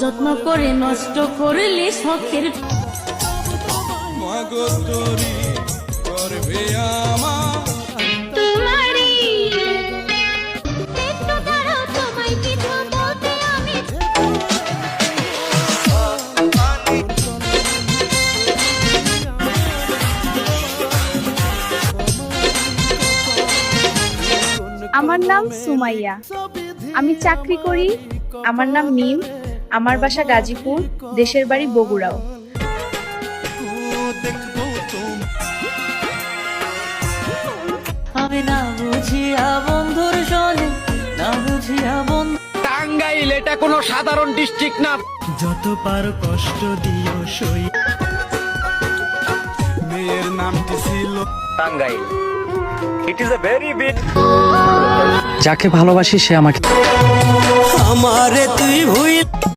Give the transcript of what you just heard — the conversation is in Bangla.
যত্ন করে নষ্ট করলে শখের তোমারই একটু দাঁড়াও, তোমায় কিছু বলতে আমি আমার নাম সুমাইয়া, আমি চাকরি করি। আমার নাম মিম, আমার বাসা গাজীপুর, দেশের বাড়ি বগুড়াও। আমি না বুঝিয়া বন্ধুর শোনে, না বুঝিয়া বন্ধু। টাঙ্গাইল এটা কোনো সাধারণ ডিস্ট্রিক্ট না। যত পার কষ্ট দিও সই। মেয়ের নামটি ছিল Tangail, it is a very big. যাকে ভালোবাসি সে আমাকে আমারে তুই ভুল